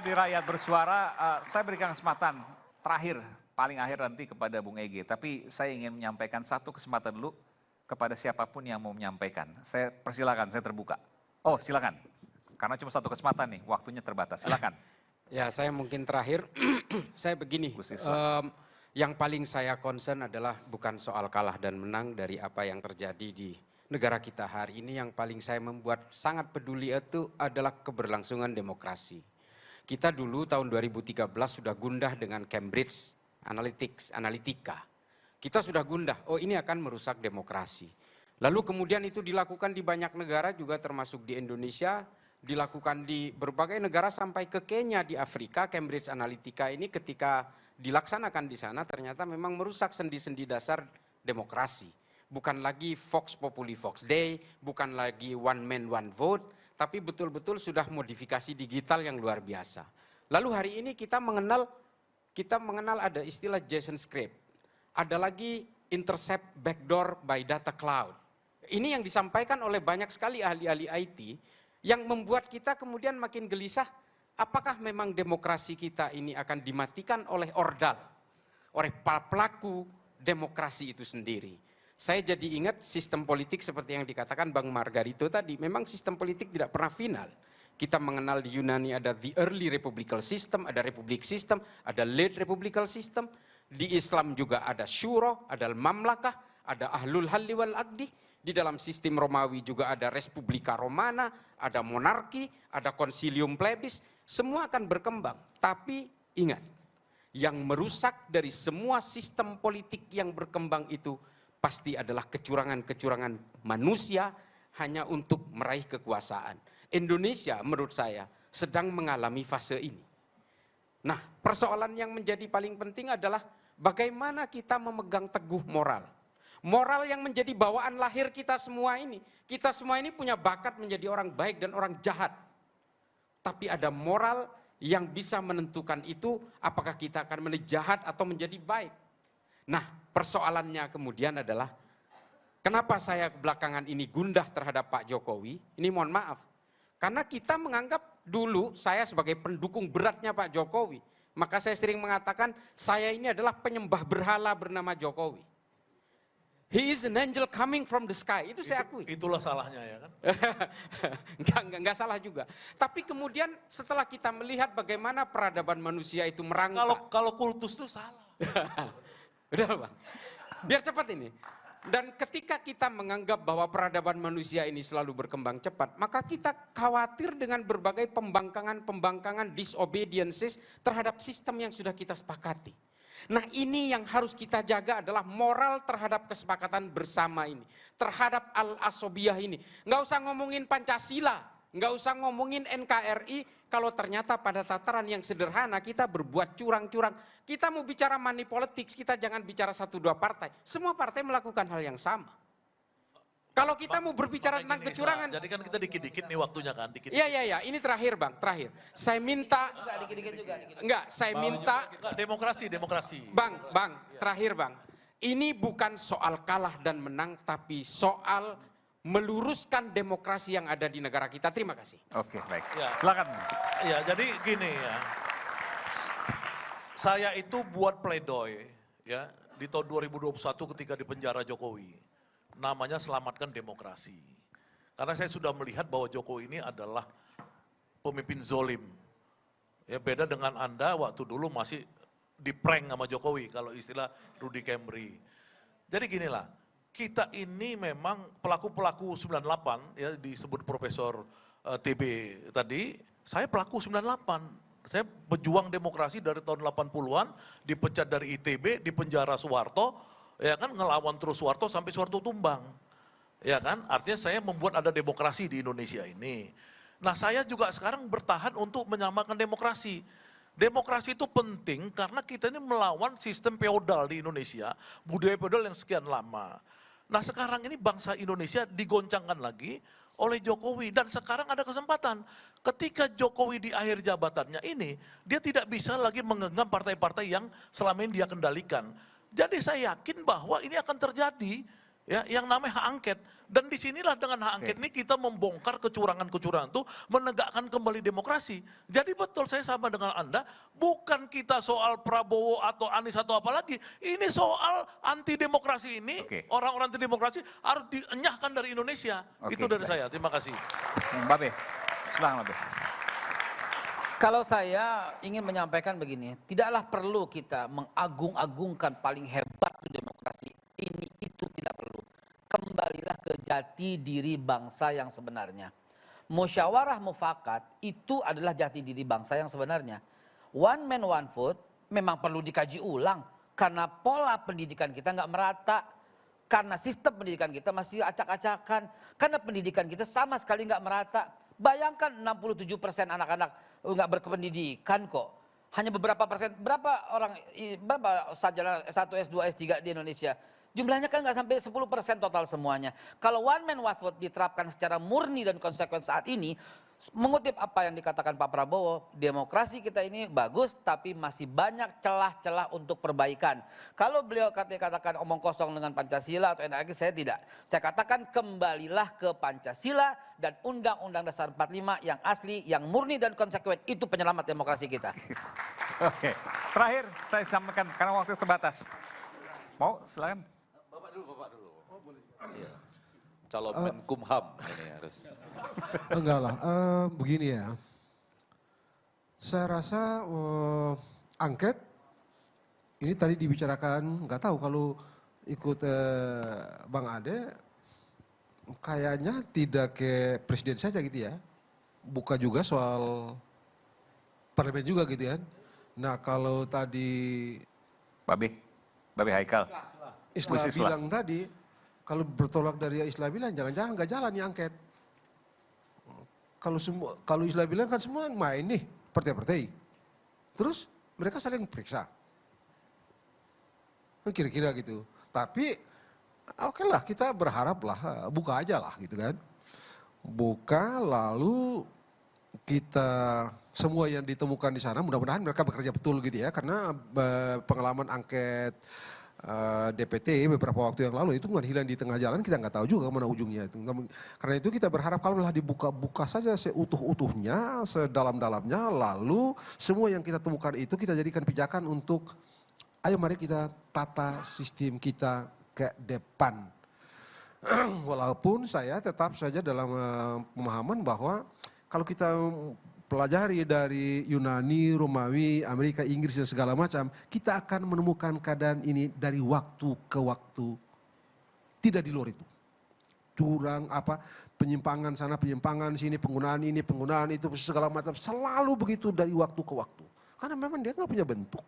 saya di Rakyat Bersuara, saya berikan kesempatan terakhir, paling akhir nanti kepada Bung Ege. Tapi saya ingin menyampaikan satu kesempatan dulu kepada siapapun yang mau menyampaikan. Saya persilakan, saya terbuka. Oh silakan, karena cuma satu kesempatan nih, waktunya terbatas. Silakan. Ya saya mungkin terakhir, saya begini, yang paling saya concern adalah bukan soal kalah dan menang dari apa yang terjadi di negara kita hari ini. Yang paling saya membuat sangat peduli itu adalah keberlangsungan demokrasi. Kita dulu tahun 2013 sudah gundah dengan Cambridge Analytica. Kita sudah gundah, oh ini akan merusak demokrasi. Lalu kemudian itu dilakukan di banyak negara juga termasuk di Indonesia, dilakukan di berbagai negara sampai ke Kenya di Afrika. Cambridge Analytica ini ketika dilaksanakan di sana ternyata memang merusak sendi-sendi dasar demokrasi. Bukan lagi Vox Populi Vox Dei, bukan lagi one man one vote, tapi betul-betul sudah modifikasi digital yang luar biasa. Lalu hari ini kita mengenal ada istilah Jason script, ada lagi intercept backdoor by data cloud. Ini yang disampaikan oleh banyak sekali ahli-ahli IT yang membuat kita kemudian makin gelisah, apakah memang demokrasi kita ini akan dimatikan oleh ordal, oleh pelaku demokrasi itu sendiri. Saya jadi ingat sistem politik seperti yang dikatakan Bang Margarito tadi, memang sistem politik tidak pernah final. Kita mengenal di Yunani ada the early republical system, ada republic system, ada late republical system. Di Islam juga ada syuro, ada mamlakah, ada ahlul halli wal aqdi. Di dalam sistem Romawi juga ada Respublika Romana, ada monarki, ada konsilium plebis. Semua akan berkembang. Tapi ingat, yang merusak dari semua sistem politik yang berkembang itu pasti adalah kecurangan-kecurangan manusia hanya untuk meraih kekuasaan. Indonesia menurut saya sedang mengalami fase ini. Nah, persoalan yang menjadi paling penting adalah bagaimana kita memegang teguh moral. Moral yang menjadi bawaan lahir kita semua ini. Kita semua ini punya bakat menjadi orang baik dan orang jahat. Tapi ada moral yang bisa menentukan itu apakah kita akan menjadi jahat atau menjadi baik. Nah, persoalannya kemudian adalah kenapa saya belakangan ini gundah terhadap Pak Jokowi? Ini mohon maaf. Karena kita menganggap dulu saya sebagai pendukung beratnya Pak Jokowi. Maka saya sering mengatakan saya ini adalah penyembah berhala bernama Jokowi. He is an angel coming from the sky. Itu saya akui. Itulah salahnya ya kan? Enggak salah juga. Tapi kemudian setelah kita melihat bagaimana peradaban manusia itu merangkak. Kalau kultus itu salah. Udah Bang, biar cepat ini. Dan ketika kita menganggap bahwa peradaban manusia ini selalu berkembang cepat, maka kita khawatir dengan berbagai pembangkangan disobediences terhadap sistem yang sudah kita sepakati. Nah ini yang harus kita jaga adalah moral terhadap kesepakatan bersama ini. Terhadap al-asobiyah ini. Nggak usah ngomongin Pancasila, nggak usah ngomongin NKRI, kalau ternyata pada tataran yang sederhana kita berbuat curang-curang. Kita mau bicara money politics, kita jangan bicara 1-2 partai. Semua partai melakukan hal yang sama. Kalau kita mau berbicara tentang kecurangan. Jadi kan kita dikit-dikit nih waktunya kan. Iya, ini terakhir Bang, terakhir. Saya minta. Dikit-dikit juga. Enggak, saya minta. Demokrasi. Bang, terakhir Bang. Ini bukan soal kalah dan menang, tapi soal meluruskan demokrasi yang ada di negara kita. Terima kasih. Oke, baik. Silakan. Ya, jadi gini ya. Saya itu buat pledoi ya di tahun 2021 ketika di penjara Jokowi. Namanya Selamatkan Demokrasi. Karena saya sudah melihat bahwa Jokowi ini adalah pemimpin zolim. Ya, beda dengan Anda waktu dulu masih di prank sama Jokowi kalau istilah Rudy Kemri. Jadi ginilah. Kita ini memang pelaku-pelaku 98, ya disebut Profesor TB tadi, saya pelaku 98. Saya pejuang demokrasi dari tahun 80-an, dipecat dari ITB, dipenjara Soeharto, ya kan ngelawan terus Soeharto sampai Soeharto tumbang. Ya kan, artinya saya membuat ada demokrasi di Indonesia ini. Nah saya juga sekarang bertahan untuk menyamakan demokrasi. Demokrasi itu penting karena kita ini melawan sistem feodal di Indonesia, budaya feodal yang sekian lama. Nah sekarang ini bangsa Indonesia digoncangkan lagi oleh Jokowi dan sekarang ada kesempatan. Ketika Jokowi di akhir jabatannya ini, dia tidak bisa lagi menggenggam partai-partai yang selama ini dia kendalikan. Jadi saya yakin bahwa ini akan terjadi. Ya, yang namanya hak angket. Dan disinilah dengan hak angket ini kita membongkar kecurangan-kecurangan itu, menegakkan kembali demokrasi. Jadi betul saya sama dengan Anda, bukan kita soal Prabowo atau Anies atau apa lagi. Ini soal anti demokrasi ini, orang-orang anti demokrasi harus dienyahkan dari Indonesia. Itu dari saya, terima kasih. Mbak Be, silahkan Mbak Be. Kalau saya ingin menyampaikan begini, tidaklah perlu kita mengagung-agungkan paling hebat demokrasi. Ini itu tidak perlu. Kembalilah ke jati diri bangsa yang sebenarnya. Musyawarah mufakat itu adalah jati diri bangsa yang sebenarnya. One man one vote memang perlu dikaji ulang. Karena pola pendidikan kita nggak merata. Karena sistem pendidikan kita masih acak-acakan. Karena pendidikan kita sama sekali nggak merata. Bayangkan 67% anak-anak nggak berpendidikan kok. Hanya beberapa persen, berapa sarjana S1, S2, S3 di Indonesia? Jumlahnya kan nggak sampai 10% total semuanya. Kalau one man one vote diterapkan secara murni dan konsekuen saat ini, mengutip apa yang dikatakan Pak Prabowo, demokrasi kita ini bagus tapi masih banyak celah-celah untuk perbaikan. Kalau beliau katakan omong kosong dengan Pancasila atau NKRI, saya tidak. Saya katakan kembalilah ke Pancasila dan Undang-Undang Dasar 45 yang asli, yang murni dan konsekuen, itu penyelamat demokrasi kita. Oke, terakhir saya sampaikan karena waktu terbatas. Mau silakan. Bapak dulu. Oh, boleh. Iya. Calon Menkumham ini harus. Enggak lah, begini ya. Saya rasa angket ini tadi dibicarakan, nggak tahu kalau ikut Bang Ade, kayaknya tidak ke presiden saja gitu ya. Buka juga soal parlemen juga gitu kan. Nah kalau tadi Babe Haikal. Islah bilang tadi, kalau bertolak dari Islah bilang jangan-jangan nggak jalan nih angket. Kalau Islah bilang kan semua main nih partai-partai. Terus mereka saling periksa. Kira-kira gitu. Tapi oke lah kita berharap lah buka aja lah gitu kan. Buka lalu kita semua yang ditemukan di sana mudah-mudahan mereka bekerja betul gitu ya. Karena pengalaman angket DPT beberapa waktu yang lalu itu nggak hilang di tengah jalan, kita nggak tahu juga mana ujungnya itu. Karena itu kita berharap kalau dibuka saja seutuh-utuhnya, sedalam-dalamnya, lalu semua yang kita temukan itu kita jadikan pijakan untuk ayo mari kita tata sistem kita ke depan. Walaupun saya tetap saja dalam pemahaman bahwa kalau kita pelajari dari Yunani, Romawi, Amerika, Inggris dan segala macam, kita akan menemukan keadaan ini dari waktu ke waktu. Tidak di luar itu. Curang, penyimpangan sana, penyimpangan sini, penggunaan ini, penggunaan itu, segala macam. Selalu begitu dari waktu ke waktu. Karena memang dia nggak punya bentuk.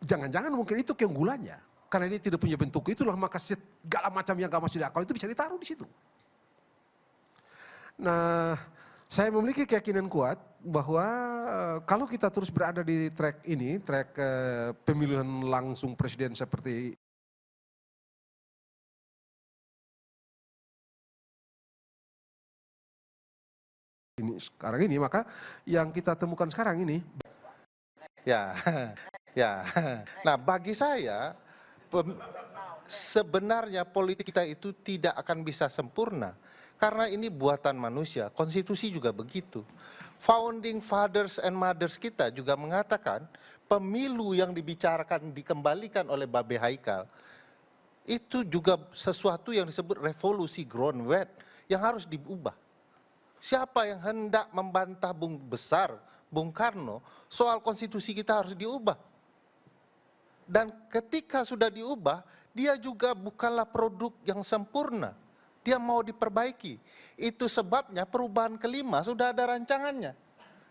Jangan-jangan mungkin itu keunggulannya. Karena ini tidak punya bentuk, itulah maka segala macam yang nggak masuk di akal itu bisa ditaruh di situ. Nah, saya memiliki keyakinan kuat bahwa kalau kita terus berada di track ini, track pemilihan langsung presiden seperti ini sekarang ini, maka yang kita temukan sekarang ini. Ya. Nah bagi saya sebenarnya politik kita itu tidak akan bisa sempurna. Karena ini buatan manusia, konstitusi juga begitu. Founding fathers and mothers kita juga mengatakan pemilu yang dibicarakan dikembalikan oleh Babe Haikal itu juga sesuatu yang disebut revolusi groundwet yang harus diubah. Siapa yang hendak membantah Bung Karno soal konstitusi kita harus diubah. Dan ketika sudah diubah, dia juga bukanlah produk yang sempurna. Dia mau diperbaiki. Itu sebabnya perubahan kelima sudah ada rancangannya.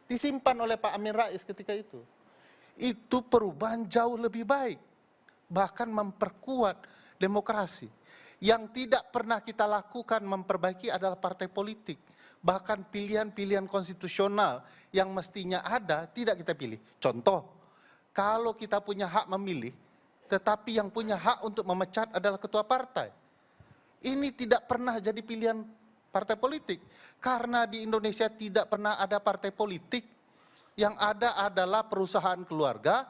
Disimpan oleh Pak Amin Rais ketika itu. Itu perubahan jauh lebih baik. Bahkan memperkuat demokrasi. Yang tidak pernah kita lakukan memperbaiki adalah partai politik. Bahkan pilihan-pilihan konstitusional yang mestinya ada tidak kita pilih. Contoh, kalau kita punya hak memilih, tetapi yang punya hak untuk memecat adalah ketua partai. Ini tidak pernah jadi pilihan partai politik. Karena di Indonesia tidak pernah ada partai politik. Yang ada adalah perusahaan keluarga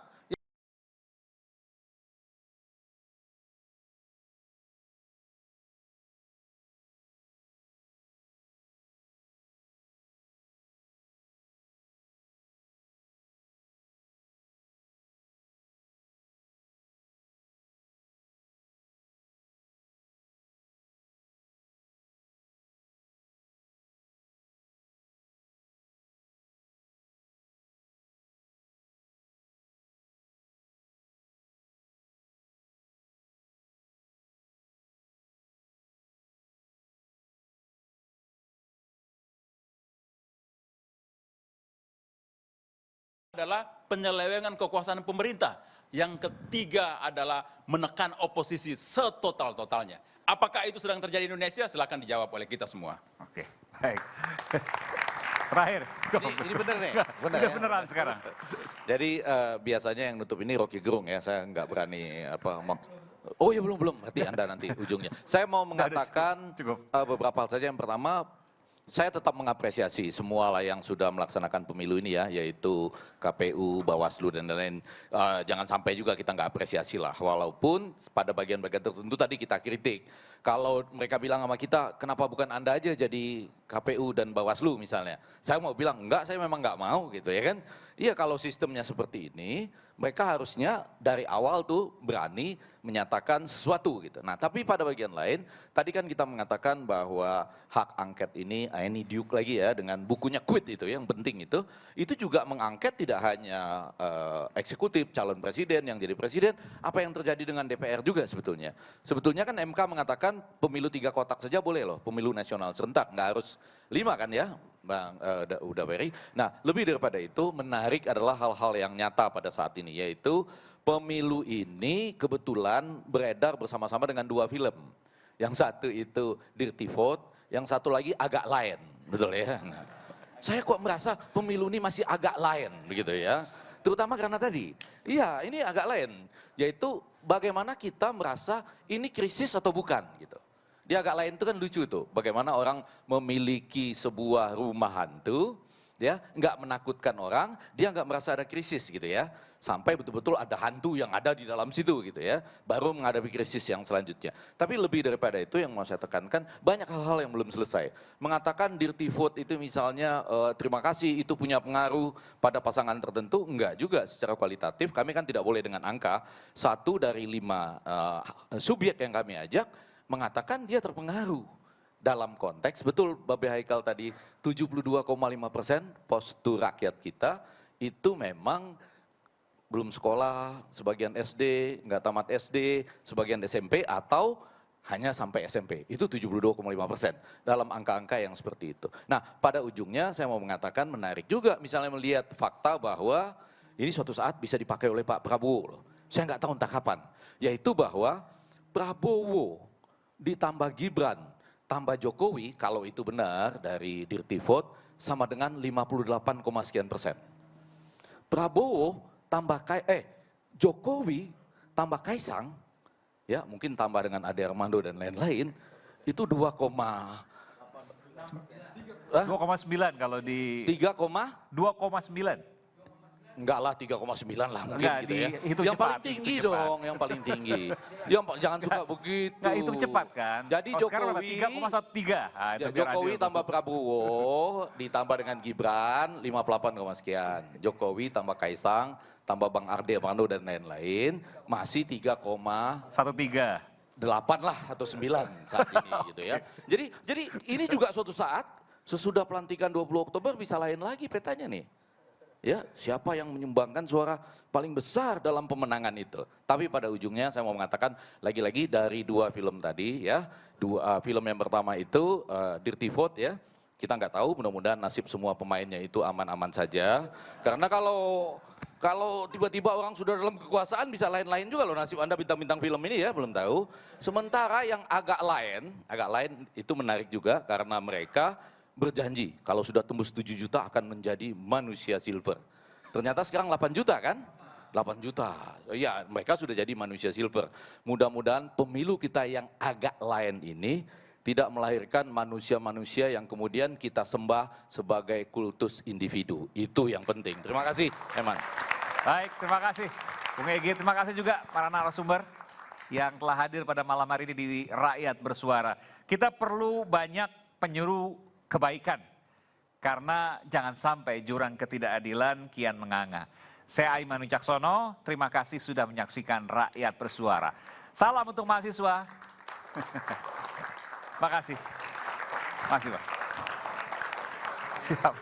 adalah penyelewengan kekuasaan pemerintah. Yang ketiga adalah menekan oposisi setotal-totalnya. Apakah itu sedang terjadi di Indonesia? Silakan dijawab oleh kita semua. Oke, baik. Terakhir. Ini benar nih. Benar Udah ya? beneran sekarang. Jadi biasanya yang nutup ini Rocky Gerung ya, saya nggak berani oh ya belum, berarti Anda nanti ujungnya. Saya mau mengatakan beberapa hal saja. Yang pertama, saya tetap mengapresiasi semua lah yang sudah melaksanakan pemilu ini ya, yaitu KPU, Bawaslu dan lain-lain. Jangan sampai juga kita nggak apresiasi lah, walaupun pada bagian-bagian tertentu tadi kita kritik. Kalau mereka bilang sama kita, kenapa bukan Anda aja jadi KPU dan Bawaslu misalnya. Saya mau bilang, enggak, saya memang nggak mau gitu ya kan. Iya, kalau sistemnya seperti ini, mereka harusnya dari awal tuh berani menyatakan sesuatu gitu. Nah, tapi pada bagian lain, tadi kan kita mengatakan bahwa hak angket ini diuk lagi ya dengan bukunya Quit itu yang penting itu juga mengangket tidak hanya eksekutif, calon presiden yang jadi presiden, apa yang terjadi dengan DPR juga sebetulnya. Sebetulnya kan MK mengatakan pemilu 3 kotak saja boleh loh, pemilu nasional serentak, nggak harus 5 kan ya, Bang Udaweri. Nah, lebih daripada itu menarik adalah hal-hal yang nyata pada saat ini, yaitu pemilu ini kebetulan beredar bersama-sama dengan 2 film. Yang satu itu Dirty Vote, yang satu lagi agak lain, betul ya. Nah, saya kok merasa pemilu ini masih agak lain begitu ya. Terutama karena tadi, iya ini agak lain, yaitu bagaimana kita merasa ini krisis atau bukan gitu. Di agak lain itu kan lucu tuh, bagaimana orang memiliki sebuah rumah hantu, ya nggak menakutkan orang, dia nggak merasa ada krisis gitu ya, sampai betul-betul ada hantu yang ada di dalam situ gitu ya, baru menghadapi krisis yang selanjutnya. Tapi lebih daripada itu yang mau saya tekankan, banyak hal-hal yang belum selesai. Mengatakan dirty vote itu misalnya terima kasih itu punya pengaruh pada pasangan tertentu, enggak juga secara kualitatif. Kami kan tidak boleh dengan angka 1 dari 5 subjek yang kami ajak mengatakan dia terpengaruh. Dalam konteks, betul Babe Haikal tadi, 72,5% postur rakyat kita itu memang belum sekolah, sebagian SD, nggak tamat SD, sebagian SMP, atau hanya sampai SMP. Itu 72,5% dalam angka-angka yang seperti itu. Nah, pada ujungnya saya mau mengatakan menarik juga misalnya melihat fakta bahwa ini suatu saat bisa dipakai oleh Pak Prabowo. Saya nggak tahu entah kapan. Yaitu bahwa Prabowo ditambah Gibran, tambah Jokowi, kalau itu benar dari Dirty Vote, sama dengan 58, sekian persen. Prabowo tambah Jokowi tambah Kaisang, ya mungkin tambah dengan Ade Armando dan lain-lain, itu 2,9 kalau di 2,9. Enggak lah 3,9 lah mungkin Enggak, gitu ya. Yang cepat, paling tinggi dong, yang paling tinggi. Jangan suka begitu. Nah, itu cepat kan? Jadi Jokowi 3,13. Nah, Jokowi tambah Prabowo ditambah dengan Gibran 58, sekian. Jokowi tambah Kaisang, tambah Bang Ade Armando dan lain-lain masih 3,13 lah atau 9 saat ini gitu ya. Jadi ini juga suatu saat sesudah pelantikan 20 Oktober bisa lain lagi petanya nih. Ya, siapa yang menyumbangkan suara paling besar dalam pemenangan itu. Tapi pada ujungnya saya mau mengatakan lagi-lagi dari 2 film tadi ya, 2 film yang pertama itu Dirty Vote ya, kita nggak tahu, mudah-mudahan nasib semua pemainnya itu aman-aman saja. Karena kalau tiba-tiba orang sudah dalam kekuasaan bisa lain-lain juga loh nasib Anda bintang-bintang film ini ya, belum tahu. Sementara yang agak lain itu menarik juga karena mereka berjanji kalau sudah tembus 7 juta akan menjadi manusia silver. Ternyata sekarang 8 juta kan? 8 juta. Ya, mereka sudah jadi manusia silver. Mudah-mudahan pemilu kita yang agak lain ini tidak melahirkan manusia-manusia yang kemudian kita sembah sebagai kultus individu. Itu yang penting. Terima kasih, Eman. Baik, terima kasih Bung Egy. Terima kasih juga para narasumber yang telah hadir pada malam hari ini di Rakyat Bersuara. Kita perlu banyak penyuluh kebaikan, karena jangan sampai jurang ketidakadilan kian menganga. Saya Aiman Wicaksono, terima kasih sudah menyaksikan Rakyat Bersuara. Salam untuk mahasiswa. Makasih. Makasih Pak. Siap.